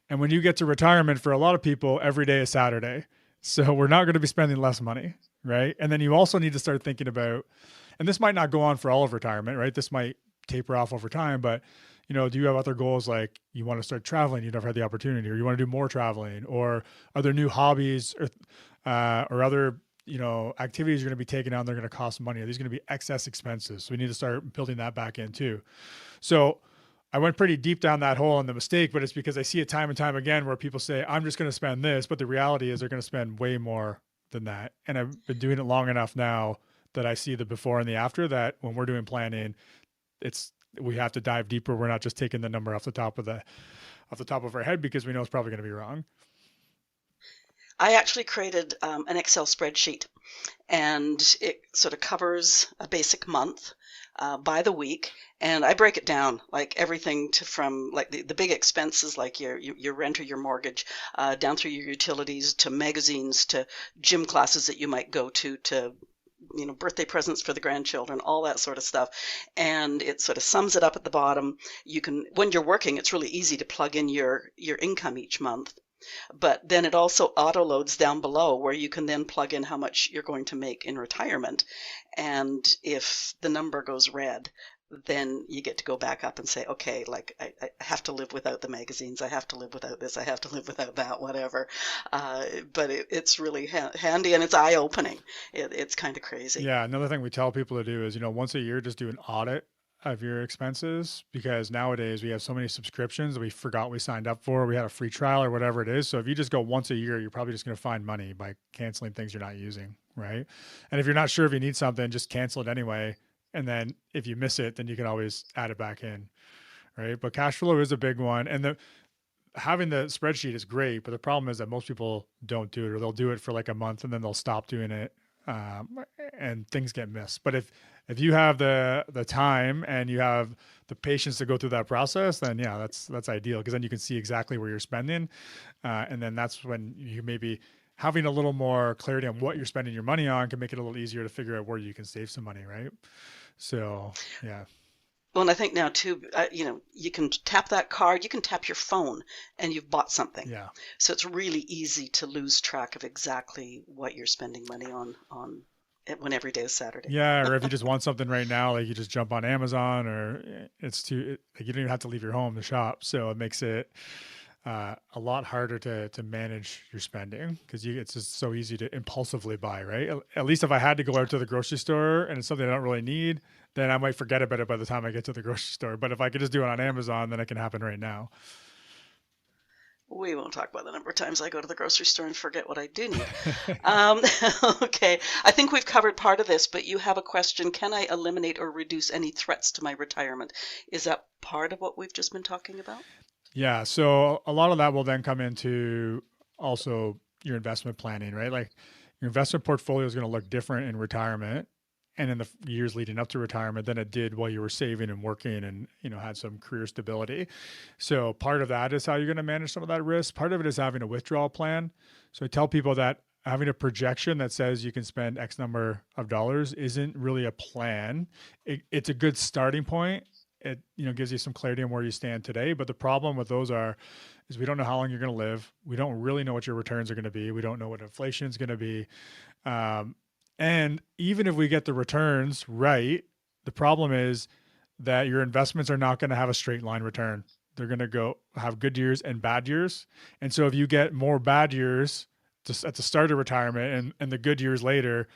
And when you get to retirement, for a lot of people, every day is Saturday. So we're not going to be spending less money, right? And then you also need to start thinking about, and this might not go on for all of retirement, right? This might taper off over time, but you know, do you have other goals, like you want to start traveling, you never had the opportunity, or you want to do more traveling, or are there new hobbies or other, you know, activities you're going to be taking on? They're going to cost money. Are these going to be excess expenses? So we need to start building that back in too. So I went pretty deep down that hole on the mistake, but it's because I see it time and time again where people say, I'm just going to spend this, but the reality is they're going to spend way more than that. And I've been doing it long enough now that I see the before and the after, that when we're doing planning, we have to dive deeper. We're not just taking the number off the top of our head, because we know it's probably going to be wrong. I actually created an Excel spreadsheet, and it sort of covers a basic month by the week. And I break it down, like everything from like the big expenses, like your rent or your mortgage, down through your utilities, to magazines, to gym classes that you might go to birthday presents for the grandchildren, all that sort of stuff. And it sort of sums it up at the bottom. You can, when you're working, it's really easy to plug in your income each month. But then it also auto loads down below, where you can then plug in how much you're going to make in retirement. And if the number goes red, then you get to go back up and say, okay, like I have to live without the magazines. I have to live without this. I have to live without that, whatever. But it's really handy, and it's eye-opening. It's kind of crazy. Yeah. Another thing we tell people to do is, once a year, just do an audit of your expenses, because nowadays we have so many subscriptions that we forgot we signed up for. We had a free trial or whatever it is. So if you just go once a year, you're probably just going to find money by canceling things you're not using, right? And if you're not sure if you need something, just cancel it anyway. And then if you miss it, then you can always add it back in, right? But cash flow is a big one. And having the spreadsheet is great, but the problem is that most people don't do it, or they'll do it for like a month and then they'll stop doing it, and things get missed. But if you have the time and you have the patience to go through that process, then yeah, that's ideal, because then you can see exactly where you're spending, and then that's when you maybe having a little more clarity on what you're spending your money on can make it a little easier to figure out where you can save some money, right? So yeah. Well, and I think now too, you can tap that card, you can tap your phone, and you've bought something. Yeah. So it's really easy to lose track of exactly what you're spending money on when every day is Saturday. Yeah, or if you just want something right now, like you just jump on Amazon, or like you don't even have to leave your home to shop. So it makes it a lot harder to manage your spending, because it's just so easy to impulsively buy, right? At least if I had to go out to the grocery store and it's something I don't really need, then I might forget about it by the time I get to the grocery store. But if I could just do it on Amazon, then it can happen right now. We won't talk about the number of times I go to the grocery store and forget what I do need. Okay, I think we've covered part of this, but you have a question. Can I eliminate or reduce any threats to my retirement? Is that part of what we've just been talking about? Yeah. So a lot of that will then come into also your investment planning, right? Like your investment portfolio is going to look different in retirement and in the years leading up to retirement than it did while you were saving and working and, had some career stability. So part of that is how you're going to manage some of that risk. Part of it is having a withdrawal plan. So I tell people that having a projection that says you can spend X number of dollars isn't really a plan. It's a good starting point. It gives you some clarity on where you stand today. But the problem with those is we don't know how long you're going to live. We don't really know what your returns are going to be. We don't know what inflation is going to be. And even if we get the returns right, the problem is that your investments are not going to have a straight line return. They're going to have good years and bad years. And so if you get more bad years at the start of retirement and the good years later,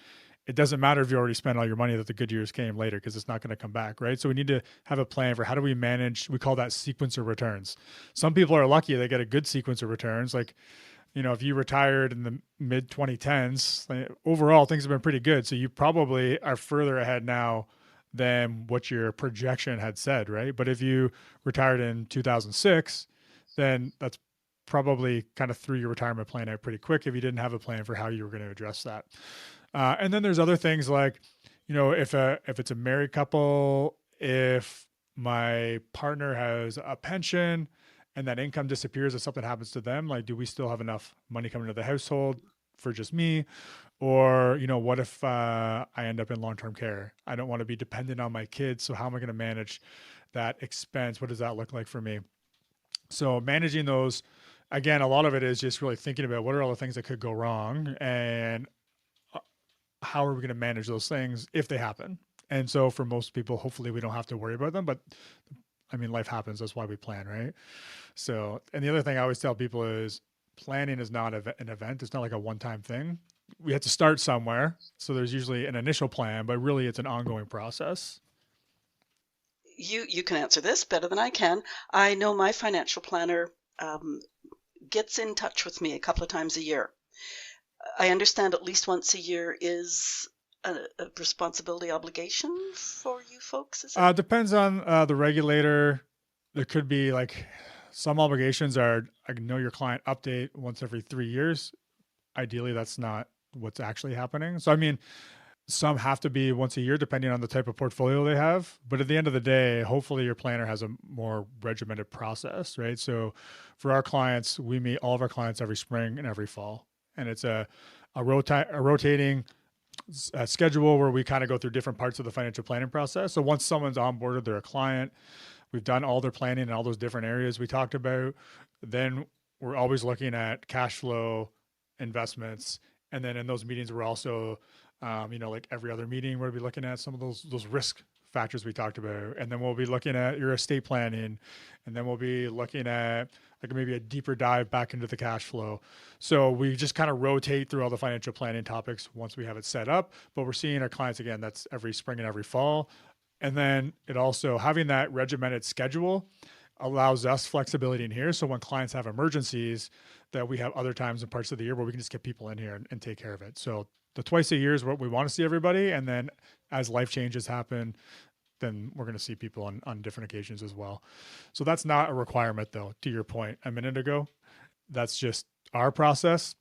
it doesn't matter if you already spent all your money that the good years came later, because it's not going to come back, right? So we need to have a plan for how do we manage, we call that sequence of returns. Some people are lucky, they get a good sequence of returns. Like, if you retired in the mid 2010s, overall things have been pretty good. So you probably are further ahead now than what your projection had said, right? But if you retired in 2006, then that's probably kind of threw your retirement plan out pretty quick if you didn't have a plan for how you were going to address that. And then there's other things like, if it's a married couple, if my partner has a pension and that income disappears if something happens to them, like, do we still have enough money coming to the household for just me? Or, what if I end up in long-term care? I don't want to be dependent on my kids. So how am I going to manage that expense? What does that look like for me? So managing those, again, a lot of it is just really thinking about what are all the things that could go wrong and how are we going to manage those things if they happen? And so for most people, hopefully we don't have to worry about them, but I mean, life happens. That's why we plan, right? So, and the other thing I always tell people is planning is not an event. It's not like a one-time thing. We have to start somewhere. So there's usually an initial plan, but really it's an ongoing process. You can answer this better than I can. I know my financial planner gets in touch with me a couple of times a year. I understand at least once a year is a responsibility obligation for you folks? Is it? Depends on the regulator. There could be like some obligations are, I know your client update once every 3 years. ideally that's not what's actually happening. So, I mean, some have to be once a year, depending on the type of portfolio they have. But at the end of the day, hopefully your planner has a more regimented process, right? So for our clients, we meet all of our clients every spring and every fall. And it's a rotating schedule where we kind of go through different parts of the financial planning process. So once someone's onboarded, they're a client, we've done all their planning in all those different areas we talked about, then we're always looking at cash flow, investments. And then in those meetings, we're also like every other meeting, we'll be looking at some of those risk factors we talked about, and then we'll be looking at your estate planning, and then we'll be looking at like maybe a deeper dive back into the cash flow. So we just kind of rotate through all the financial planning topics once we have it set up. But we're seeing our clients again. That's every spring and every fall, and then it also having that regimented schedule allows us flexibility in here. So when clients have emergencies, that we have other times and parts of the year where we can just get people in here and take care of it. So the twice a year is what we want to see everybody. And then as life changes happen, then we're going to see people on different occasions as well. So that's not a requirement though, to your point a minute ago. That's just our process.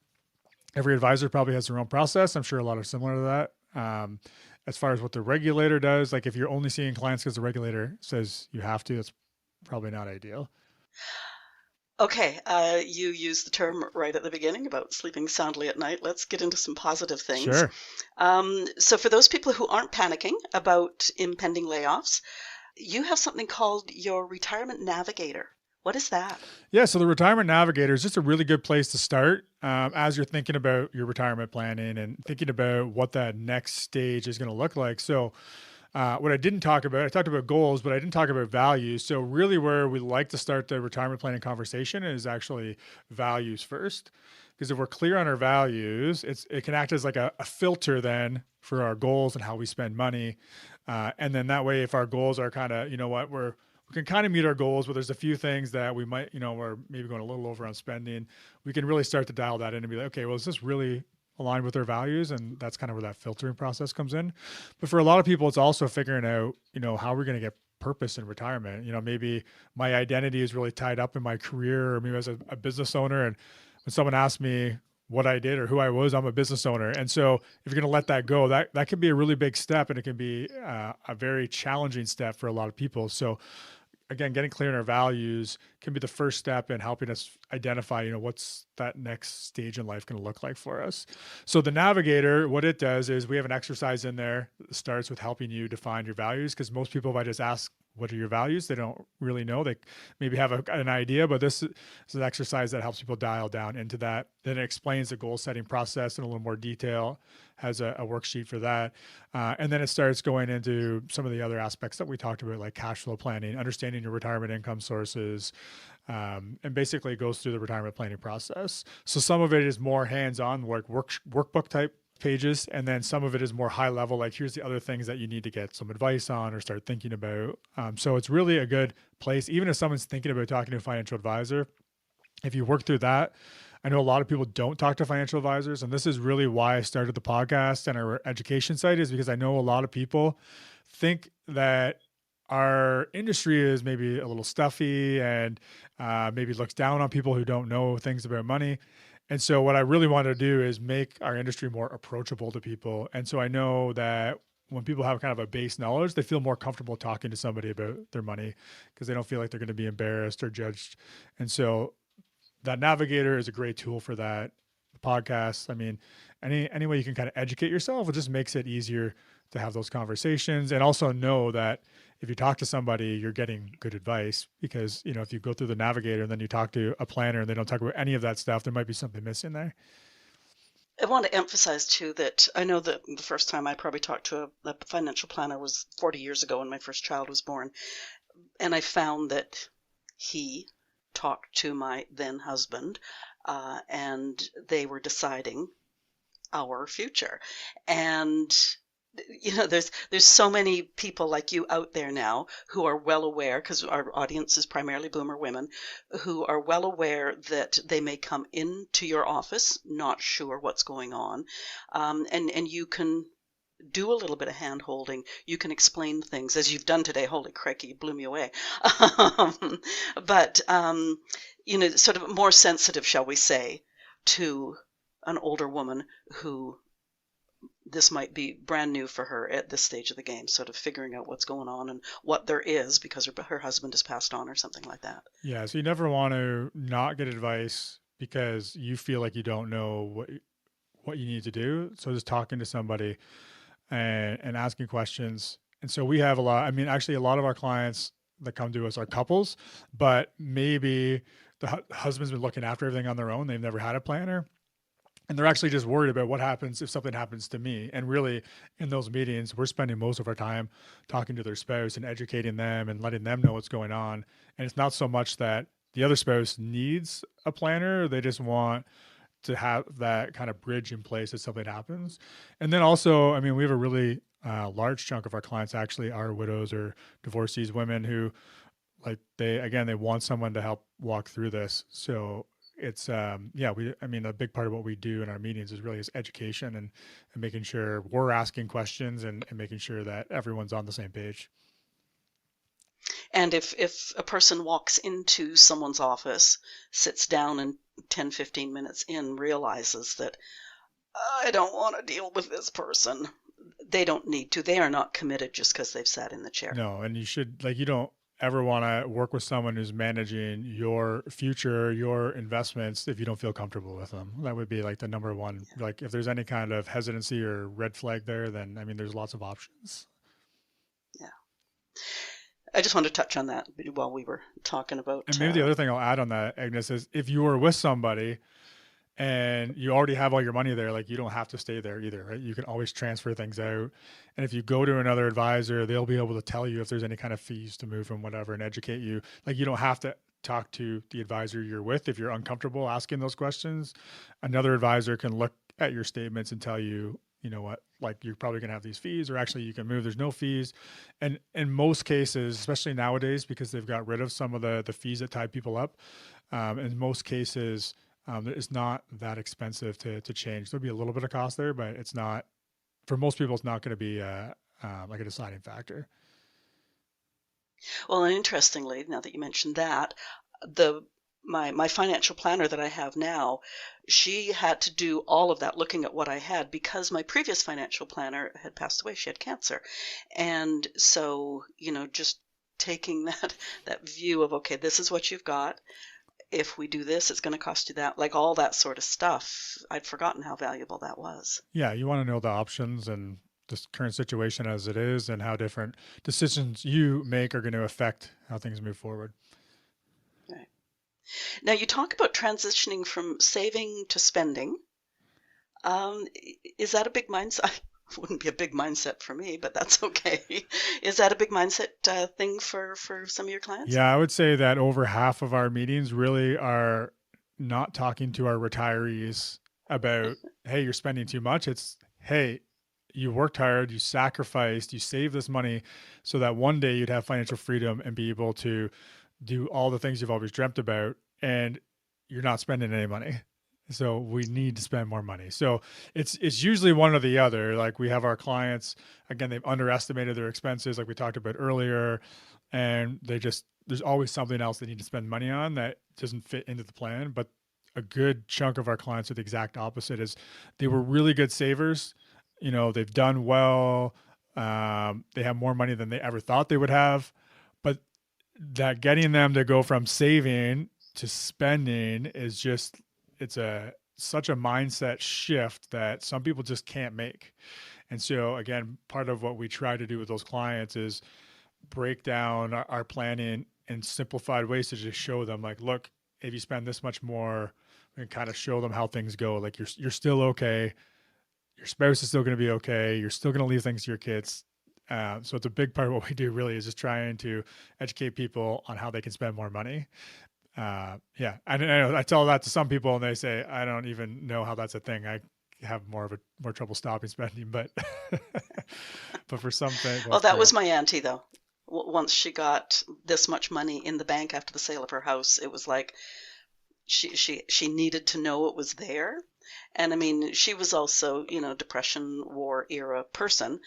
Every advisor probably has their own process. I'm sure a lot are similar to that. As far as what the regulator does, like if you're only seeing clients because the regulator says you have to, that's probably not ideal. Okay, you used the term right at the beginning about sleeping soundly at night. Let's get into some positive things. Sure. So for those people who aren't panicking about impending layoffs, you have something called your Retirement Navigator. What is that? Yeah, so the Retirement Navigator is just a really good place to start as you're thinking about your retirement planning and thinking about what that next stage is going to look like. So what I didn't talk about, I talked about goals, but I didn't talk about values. So really where we like to start the retirement planning conversation is actually values first. Because if we're clear on our values, it can act as like a filter then for our goals and how we spend money. And then that way, if our goals are kind of, we can kind of meet our goals, but there's a few things that we might, we're maybe going a little over on spending. We can really start to dial that in and be like, okay, well, is this really aligned with their values? And that's kind of where that filtering process comes in. But for a lot of people, it's also figuring out, how we're going to get purpose in retirement. Maybe my identity is really tied up in my career, or maybe as a business owner. And when someone asks me what I did or who I was, I'm a business owner. And so if you're going to let that go, that can be a really big step, and it can be a very challenging step for a lot of people. So again, getting clear on our values can be the first step in helping us identify, what's that next stage in life going to look like for us. So the Navigator, what it does is we have an exercise in there that starts with helping you define your values, because most people, if I just ask, what are your values? They don't really know. They maybe have an idea, but this is an exercise that helps people dial down into that. Then it explains the goal setting process in a little more detail, has a worksheet for that. And then it starts going into some of the other aspects that we talked about, like cash flow planning, understanding your retirement income sources, and basically goes through the retirement planning process. So some of it is more hands-on, like workbook type pages, and then some of it is more high level, like here's the other things that you need to get some advice on or start thinking about. So it's really a good place, even if someone's thinking about talking to a financial advisor. If you work through that, I know a lot of people don't talk to financial advisors, and this is really why I started the podcast and our education site, is because I know a lot of people think that our industry is maybe a little stuffy and maybe looks down on people who don't know things about money. And so what I really want to do is make our industry more approachable to people. And so I know that when people have kind of a base knowledge, they feel more comfortable talking to somebody about their money because they don't feel like they're going to be embarrassed or judged. And so that Navigator is a great tool for that. The podcast, I mean, any way you can kind of educate yourself, it just makes it easier to have those conversations, and also know that if you talk to somebody, you're getting good advice, because, if you go through the Navigator and then you talk to a planner and they don't talk about any of that stuff, there might be something missing there. I want to emphasize too that I know that the first time I probably talked to a financial planner was 40 years ago when my first child was born. And I found that he talked to my then husband, and they were deciding our future. And there's so many people like you out there now who are well aware, because our audience is primarily boomer women, who are well aware that they may come into your office not sure what's going on, and you can do a little bit of hand holding. You can explain things as you've done today. Holy crikey, you blew me away. But sort of more sensitive, shall we say, to an older woman who this might be brand new for her at this stage of the game, sort of figuring out what's going on and what there is because her husband has passed on or something like that. Yeah. So you never want to not get advice because you feel like you don't know what you need to do. So just talking to somebody and asking questions. And so we have a lot, I mean, actually a lot of our clients that come to us are couples, but maybe the husband's been looking after everything on their own. They've never had a planner. And they're actually just worried about what happens if something happens to me. And really, in those meetings, we're spending most of our time talking to their spouse and educating them and letting them know what's going on. And it's not so much that the other spouse needs a planner, they just want to have that kind of bridge in place if something happens. And then also, I mean, we have a really large chunk of our clients actually are widows or divorcees, women who they want someone to help walk through this. So it's I mean, a big part of what we do in our meetings is really is education and making sure we're asking questions and making sure that everyone's on the same page. And if a person walks into someone's office, sits down, and 10, 15 minutes in realizes that I don't want to deal with this person, they don't need to. They are not committed just because they've sat in the chair. No, and you don't ever want to work with someone who's managing your future, your investments, if you don't feel comfortable with them. That would be like the number one. Yeah. Like if there's any kind of hesitancy or red flag there, then I mean, there's lots of options. Yeah. I just wanted to touch on that while we were talking about. And maybe the other thing I'll add on that, Agnes, is if you were with somebody and you already have all your money there, like you don't have to stay there either, right? You can always transfer things out. And if you go to another advisor, they'll be able to tell you if there's any kind of fees to move from whatever and educate you. Like you don't have to talk to the advisor you're with if you're uncomfortable asking those questions. Another advisor can look at your statements and tell you, you know what, like you're probably going to have these fees, or actually you can move. There's no fees. And in most cases, especially nowadays, because they've got rid of some of the fees that tie people up, in most cases, it's not that expensive to change. There'll be a little bit of cost there, but it's not, for most people, it's not going to be like a deciding factor. Well, and interestingly, now that you mentioned that, my financial planner that I have now, she had to do all of that looking at what I had because my previous financial planner had passed away. She had cancer. And so, just taking that view of, okay, this is what you've got. If we do this, it's going to cost you that, like all that sort of stuff. I'd forgotten how valuable that was. Yeah, you want to know the options and the current situation as it is and how different decisions you make are going to affect how things move forward. Right. Now, you talk about transitioning from saving to spending. Is that a big mindset? It wouldn't be a big mindset for me, but that's okay. Is that a big mindset thing for some of your clients? Yeah, I would say that over half of our meetings really are not talking to our retirees about, hey, you're spending too much. It's, hey, you worked hard, you sacrificed, you saved this money so that one day you'd have financial freedom and be able to do all the things you've always dreamt about, and you're not spending any money. So we need to spend more money. So it's usually one or the other. Like we have our clients, again, they've underestimated their expenses like we talked about earlier, and there's always something else they need to spend money on that doesn't fit into the plan. But a good chunk of our clients are the exact opposite. Is they were really good savers. They've done well. They have more money than they ever thought they would have, but that getting them to go from saving to spending is just, it's such a mindset shift that some people just can't make. And so again, part of what we try to do with those clients is break down our planning in simplified ways to just show them, like, look, if you spend this much more, we can kind of show them how things go. Like you're still okay. Your spouse is still going to be okay. You're still going to leave things to your kids. So it's a big part of what we do really is just trying to educate people on how they can spend more money. Yeah. I know I tell that to some people and they say, I don't even know how that's a thing. I have more trouble stopping spending, but, but for some things. Well, that was my auntie though. Once she got this much money in the bank after the sale of her house, it was like, she needed to know it was there. And I mean, she was also, Depression War era person,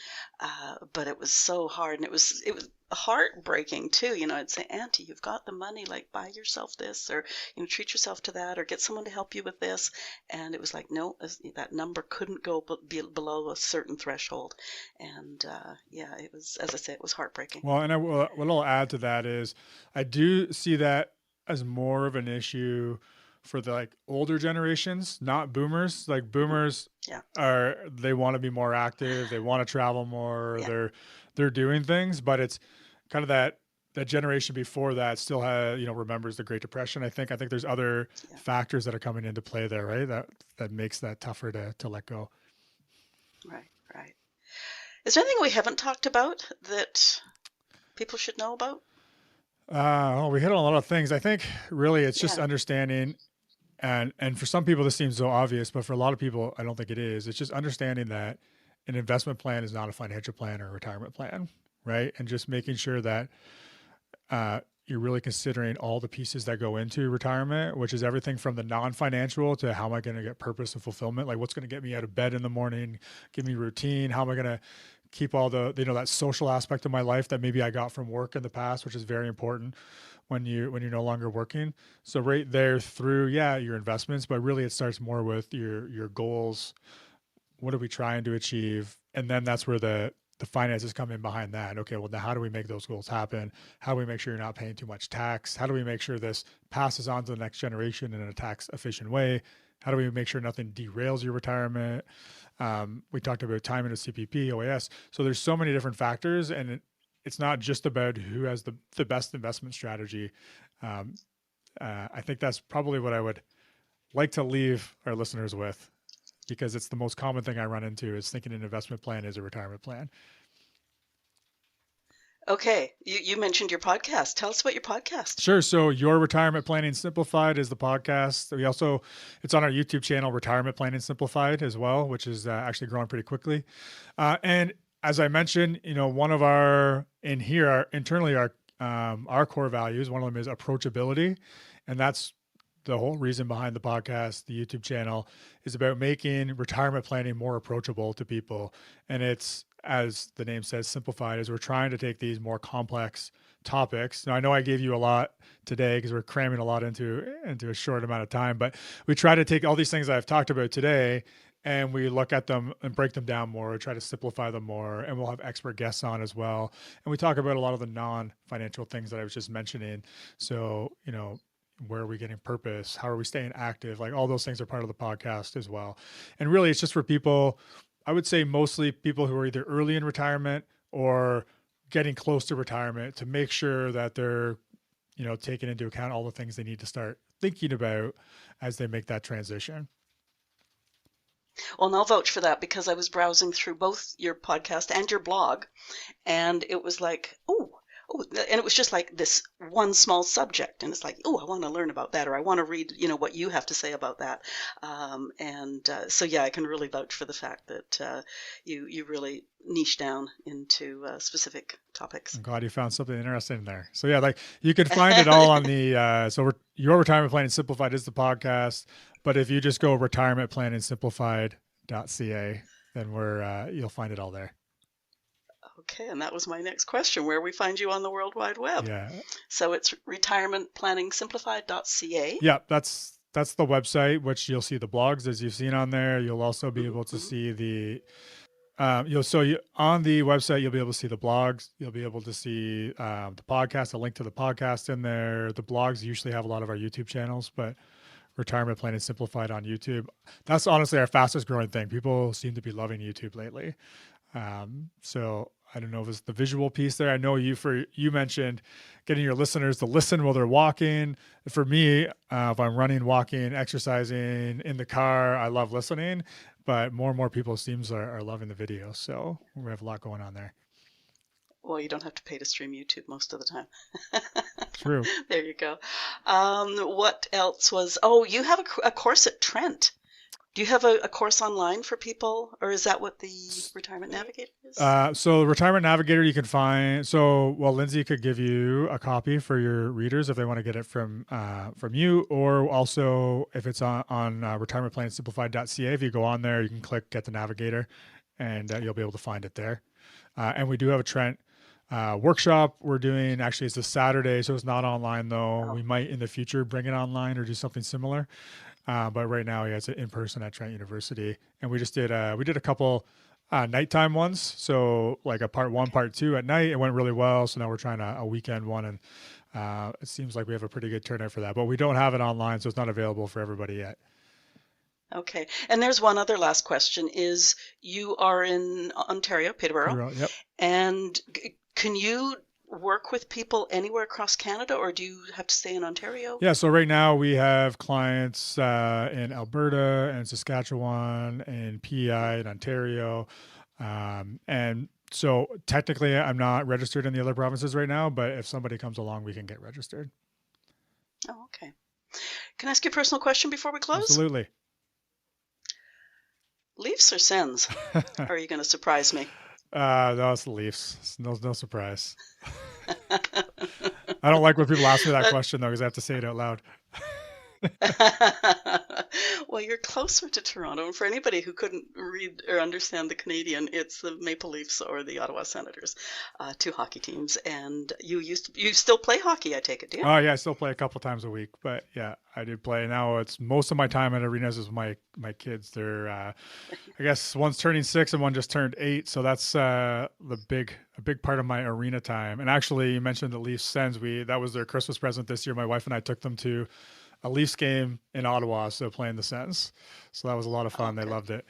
but it was so hard, and it was heartbreaking too. I'd say, Auntie, you've got the money, like buy yourself this, or treat yourself to that, or get someone to help you with this. And it was like, no, that number couldn't go below a certain threshold. And yeah, it was, as I say, it was heartbreaking. Well, and what I'll add to that is I do see that as more of an issue for the like older generations, not boomers. Like boomers they want to be more active, they want to travel more, they're doing things, but it's kind of that generation before that still remembers the Great Depression. I think there's other factors that are coming into play there, right? That makes that tougher to let go. Right. Is there anything we haven't talked about that people should know about? We hit on a lot of things. I think really it's just understanding, and for some people this seems so obvious, but for a lot of people I don't think it is. It's just understanding that an investment plan is not a financial plan or a retirement plan, right? And just making sure that you're really considering all the pieces that go into retirement, which is everything from the non-financial to how am I going to get purpose and fulfillment? Like what's going to get me out of bed in the morning, give me routine? How am I going to keep all the, that social aspect of my life that maybe I got from work in the past, which is very important when you're no longer working. So right there through, your investments, but really it starts more with your goals. What are we trying to achieve? And then that's where the finances come in behind that. Okay, well, now how do we make those goals happen? How do we make sure you're not paying too much tax? How do we make sure this passes on to the next generation in a tax efficient way? How do we make sure nothing derails your retirement? We talked about time into CPP, OAS. So there's so many different factors, and it's not just about who has the best investment strategy. I think that's probably what I would like to leave our listeners with, because it's the most common thing I run into is thinking an investment plan is a retirement plan. Okay. You mentioned your podcast. Tell us about your podcast. Sure. So Your Retirement Planning Simplified is the podcast. It's on our YouTube channel, Retirement Planning Simplified as well, which is actually growing pretty quickly. And as I mentioned, one of our core values, one of them is approachability. And that's the whole reason behind the podcast, the YouTube channel, is about making retirement planning more approachable to people. And it's, as the name says, simplified, as we're trying to take these more complex topics. Now, I know I gave you a lot today because we're cramming a lot into a short amount of time, but we try to take all these things I've talked about today and we look at them and break them down more, try to simplify them more, and we'll have expert guests on as well. And we talk about a lot of the non-financial things that I was just mentioning. So, where are we getting purpose? How are we staying active? Like all those things are part of the podcast as well. And really it's just for people, I would say mostly people who are either early in retirement or getting close to retirement, to make sure that they're, taking into account all the things they need to start thinking about as they make that transition. Well, and I'll vouch for that because I was browsing through both your podcast and your blog, and it was like, and it was just like this one small subject, and it's like, I want to learn about that, or I want to read, what you have to say about that. So I can really vouch for the fact that you really niche down into specific topics. I'm glad you found something interesting in there. So like you can find it all on the Your Retirement Planning Simplified is the podcast, but if you just go retirementplanningsimplified.ca, then you'll find it all there. Okay, and that was my next question, where we find you on the World Wide Web. Yeah. So it's retirementplanningsimplified.ca. Yeah, that's the website, which you'll see the blogs as you've seen on there. You'll also be able to see the on the website, you'll be able to see the blogs. You'll be able to see the podcast, a link to the podcast in there. The blogs usually have a lot of our YouTube channels, but Retirement Planning Simplified on YouTube, that's honestly our fastest growing thing. People seem to be loving YouTube lately. So I don't know if it's the visual piece there. I know you mentioned getting your listeners to listen while they're walking. For me, if I'm running, walking, exercising in the car, I love listening, but more and more people are loving the video. So we have a lot going on there. Well, you don't have to pay to stream YouTube most of the time. True. There you go. What else was, you have a course at Trent. Do you have a course online for people, or is that what the Retirement Navigator is? So the Retirement Navigator you can find. Lindsay could give you a copy for your readers if they want to get it from you, or also if it's on retirementplanningsimplified.ca. If you go on there, you can click Get the Navigator, and you'll be able to find it there. And we do have a Trent workshop we're doing. Actually, it's a Saturday, so it's not online though. We might in the future bring it online or do something similar. But right now, yeah, it's in person at Trent University, and we just did a couple nighttime ones. So like a part 1, part 2 at night, it went really well. So now we're trying a weekend one, and it seems like we have a pretty good turnout for that. But we don't have it online, so it's not available for everybody yet. Okay, and there's one other last question: is you are in Ontario, Peterborough, Yep. and can you work with people anywhere across Canada, or do you have to stay in Ontario? Yeah, so right now we have clients in Alberta and Saskatchewan and PEI in Ontario. And so technically I'm not registered in the other provinces right now, but if somebody comes along, we can get registered. Oh, okay. Can I ask you a personal question before we close? Absolutely. Leafs or Sens? Or are you going to surprise me? No, it's the Leafs. No surprise. I don't like when people ask me that question though, because I have to say it out loud. Well, you're closer to Toronto, and for anybody who couldn't read or understand the Canadian, it's the Maple Leafs or the Ottawa Senators, 2 hockey teams. And you still play hockey, I take it, do you? Oh yeah, I still play a couple times a week, but yeah, I do play. Now it's most of my time at arenas is my kids. They're I guess one's turning 6 and one just turned 8, so that's a big part of my arena time. And actually, you mentioned the Leafs Sens. That was their Christmas present this year. My wife and I took them to a Leafs game in Ottawa, so playing the Sens. So that was a lot of fun. Okay. They loved it.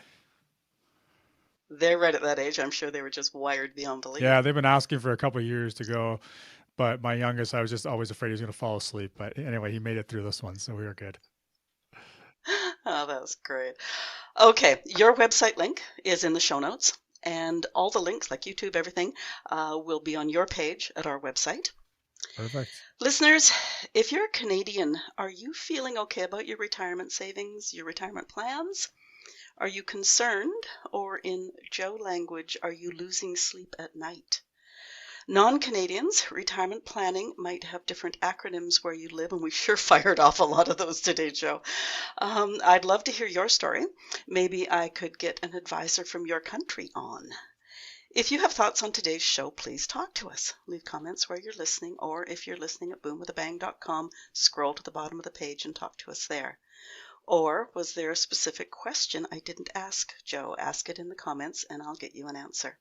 They're right at that age. I'm sure they were just wired beyond belief. Yeah, they've been asking for a couple of years to go, but my youngest, I was just always afraid he was going to fall asleep. But anyway, he made it through this one, so we were good. Oh, that was great. Okay, your website link is in the show notes, and all the links, like YouTube, everything, will be on your page at our website. Perfect. Listeners, if you're a Canadian, are you feeling okay about your retirement savings, your retirement plans? Are you concerned, or in Joe language, are you losing sleep at night? Non-Canadians, retirement planning might have different acronyms where you live, and we sure fired off a lot of those today, Joe. I'd love to hear your story. Maybe I could get an advisor from your country on. If you have thoughts on today's show, please talk to us. Leave comments where you're listening, or if you're listening at boomwithabang.com, scroll to the bottom of the page and talk to us there. Or was there a specific question I didn't ask, Joe? Ask it in the comments and I'll get you an answer.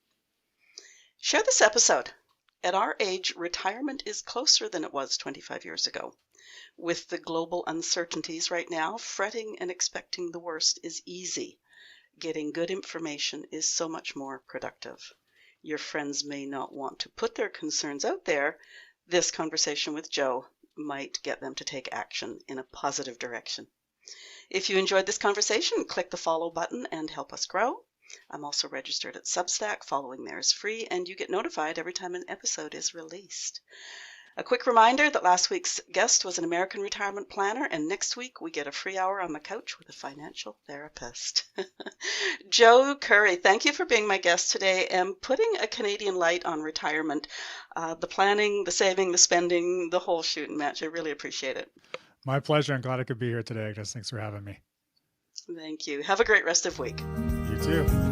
Share this episode. At our age, retirement is closer than it was 25 years ago. With the global uncertainties right now, fretting and expecting the worst is easy. Getting good information is so much more productive. Your friends may not want to put their concerns out there. This conversation with Joe might get them to take action in a positive direction. If you enjoyed this conversation, click the follow button and help us grow. I'm also registered at Substack. Following there is free, and you get notified every time an episode is released. A quick reminder that last week's guest was an American retirement planner, and next week we get a free hour on the couch with a financial therapist. Joe Curry, thank you for being my guest today and putting a Canadian light on retirement. The planning, the saving, the spending, the whole shooting match. I really appreciate it. My pleasure. I'm glad I could be here today, Agnes. Thanks for having me. Thank you. Have a great rest of the week. You too.